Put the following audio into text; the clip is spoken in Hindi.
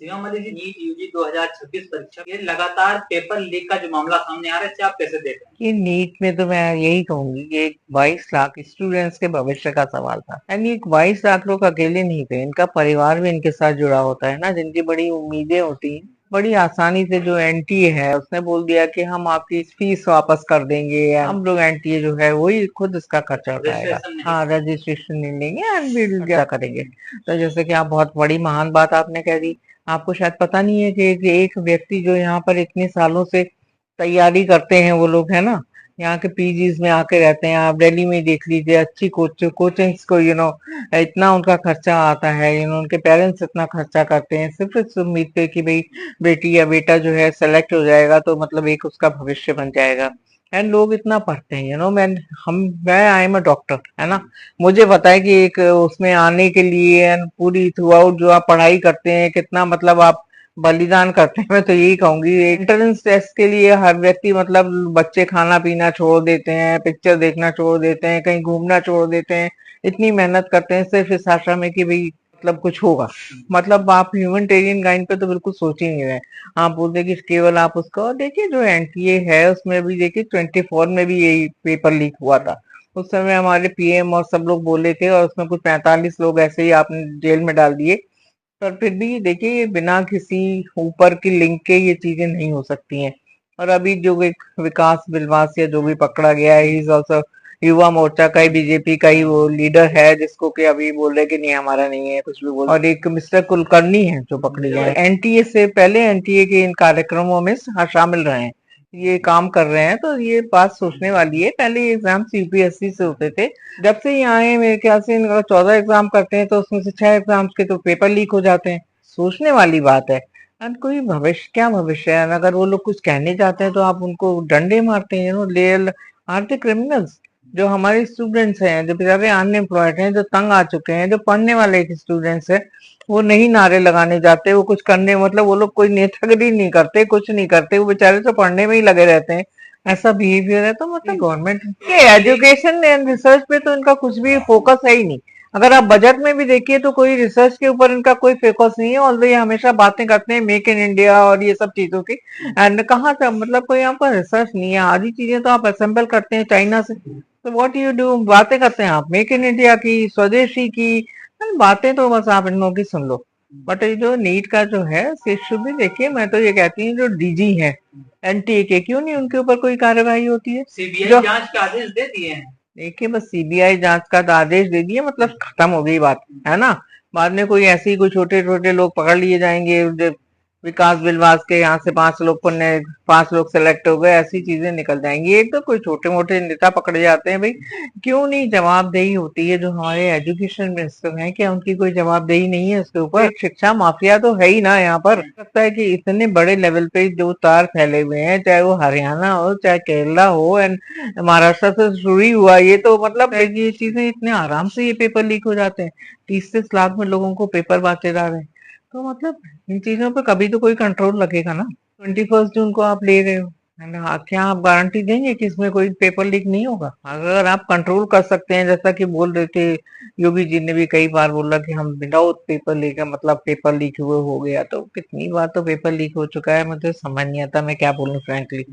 सीमा मलिक जी, नीट यूजी 2026 परीक्षा ये लगातार पेपर लीक का जो मामला सामने आ रहा है, इसे आप कैसे देख रहे हैं? ये नीट में तो मैं यही कहूंगी कि एक 22 लाख स्टूडेंट्स के भविष्य का सवाल था। एंड ये 22 लाख लोग अकेले नहीं थे, इनका परिवार भी इनके साथ जुड़ा होता है ना, जिनकी बड़ी उम्मीदें होती हैं। बड़ी आसानी से जो एनटीए है उसने बोल दिया कि हम आपकी फीस वापस कर देंगे, हम लोग एनटीए जो है वही खुद इसका खर्चा उठाएगा। रजिस्ट्रेशन नहीं हाँ, रजिस्ट्रेशन नहीं लेंगे एंड बिल क्या करेंगे। तो जैसे कि आप बहुत बड़ी महान बात आपने कह दी। आपको शायद पता नहीं है कि एक व्यक्ति जो यहाँ पर इतने सालों से तैयारी करते हैं, वो लोग है ना, यहाँ के पीजीज में आके रहते हैं। आप दिल्ली में देख लीजिए, अच्छी कोचिंग्स को इतना उनका खर्चा आता है, उनके पेरेंट्स इतना खर्चा करते हैं सिर्फ इस उम्मीद पे कि भाई बेटी या बेटा जो है सेलेक्ट हो जाएगा तो मतलब एक उसका भविष्य बन जाएगा। एंड लोग इतना पढ़ते हैं, मैं आई एम अ डॉक्टर, है ना। मुझे पता है कि एक उसमें आने के लिए एंड पूरी थ्रू आउट जो आप पढ़ाई करते हैं कितना मतलब आप बलिदान करते हैं। मैं तो यही कहूंगी, एंट्रेंस टेस्ट के लिए हर व्यक्ति मतलब बच्चे खाना पीना छोड़ देते हैं, पिक्चर देखना छोड़ देते हैं, कहीं घूमना छोड़ देते हैं, इतनी मेहनत करते हैं सिर्फ इस आशा में कि भाई मतलब कुछ होगा। मतलब आप ह्यूमैनिटेरियन गाइड पे तो बिल्कुल सोच ही नहीं रहे। आप बोलते कि केवल आप उसका, और देखिए जो एनटीए है उसमें भी देखिए 24 में भी यही पेपर लीक हुआ था। उस समय हमारे पीएम और सब लोग बोले थे, और उसमें कुछ 45 लोग ऐसे ही आपने जेल में डाल दिए। पर फिर भी देखिए, ये बिना किसी ऊपर की लिंक के ये चीजें नहीं हो सकती हैं। और अभी जो एक विकास बिलवास या जो भी पकड़ा गया है, इज ऑल्सो युवा मोर्चा का ही, बीजेपी का ही वो लीडर है, जिसको कि अभी बोल रहे कि नहीं हमारा नहीं है, कुछ भी बोल। और एक मिस्टर कुलकर्णी है जो पकड़े गए, एनटीए से पहले एनटीए के इन कार्यक्रमों में शामिल रहे हैं, ये काम कर रहे हैं। तो ये बात सोचने वाली है। पहले ये एग्जाम यूपीएससी से होते थे, जब से ये आए मेरे ख्याल से इनका 14 एग्जाम करते हैं तो उसमें से 6 एग्जाम्स के तो पेपर लीक हो जाते हैं। सोचने वाली बात है। और कोई भविष्य, क्या भविष्य है। अगर वो लोग कुछ कहने जाते हैं तो आप उनको डंडे मारते हैं। ले आर द क्रिमिनल्स। जो हमारे स्टूडेंट्स हैं, जो बेचारे अनएम्प्लॉयड हैं, जो तंग आ चुके हैं, जो पढ़ने वाले स्टूडेंट्स हैं, वो नहीं नारे लगाने जाते, वो कुछ करने मतलब वो लोग कोई नेतागिरी नहीं करते, कुछ नहीं करते, वो बेचारे तो पढ़ने में ही लगे रहते हैं। ऐसा बिहेवियर है तो मतलब गवर्नमेंट के एजुकेशन एंड रिसर्च पे तो इनका कुछ भी फोकस है ही नहीं। अगर आप बजट में भी देखिए तो कोई रिसर्च के ऊपर इनका कोई फोकस नहीं है। ऑल्दो ये हमेशा बातें करते हैं मेक इन इंडिया और ये सब चीजों की, एंड कहाँ से मतलब कोई आपका रिसर्च नहीं है। आधी चीजें तो आप असेंबल करते हैं चाइना से। तो व्हाट यू डू, बातें करते हैं आप मेक इन इंडिया की, स्वदेशी की, बातें तो बस आप इन लोगों की सुन लो। बट ये जो नीट का जो है इशू भी देखिए, मैं तो ये कहती हूँ जो डीजी है एनटीए के, क्यों नहीं उनके ऊपर कोई कार्रवाई होती है। सीबीआई जांच के आदेश दे दिए हैं। देखिए, बस सीबीआई जांच का तो आदेश दे दिए, मतलब खत्म हो गई बात, है ना। बाद में कोई ऐसे ही कोई छोटे छोटे लोग पकड़ लिए जाएंगे, विकास बिलवास के यहाँ से 5 लोग को 5 लोग सेलेक्ट हो गए, ऐसी चीजें निकल जाएंगी। एक तो कोई छोटे मोटे नेता पकड़े जाते हैं भाई, क्यों नहीं जवाबदेही होती है। जो हमारे एजुकेशन मिनिस्टर हैं, क्या उनकी कोई जवाबदेही नहीं है उसके ऊपर। शिक्षा माफिया तो है ही ना यहाँ पर। लगता है कि इतने बड़े लेवल पे जो तार फैले हुए हैं, चाहे वो हरियाणा हो चाहे केरला हो एंड महाराष्ट्र से शुरू हुआ, ये तो मतलब है कि ये चीजें इतने आराम से ये पेपर लीक हो जाते हैं। 30-30 लाख में लोगों को पेपर बांटे जा रहे हैं। तो मतलब इन चीजों पे कभी तो कोई कंट्रोल लगेगा ना। 21 जून को आप ले रहे हो, है ना। क्या आप गारंटी देंगे कि इसमें कोई पेपर लीक नहीं होगा। अगर आप कंट्रोल कर सकते हैं, जैसा कि बोल रहे थे योगी जी ने भी कई बार बोला कि हम विदाउट पेपर लीक, मतलब पेपर लीक हुए हो गया, तो कितनी बार तो पेपर लीक हो चुका है, मुझे समझ नहीं आता, मैं क्या बोलूं फ्रैंकली।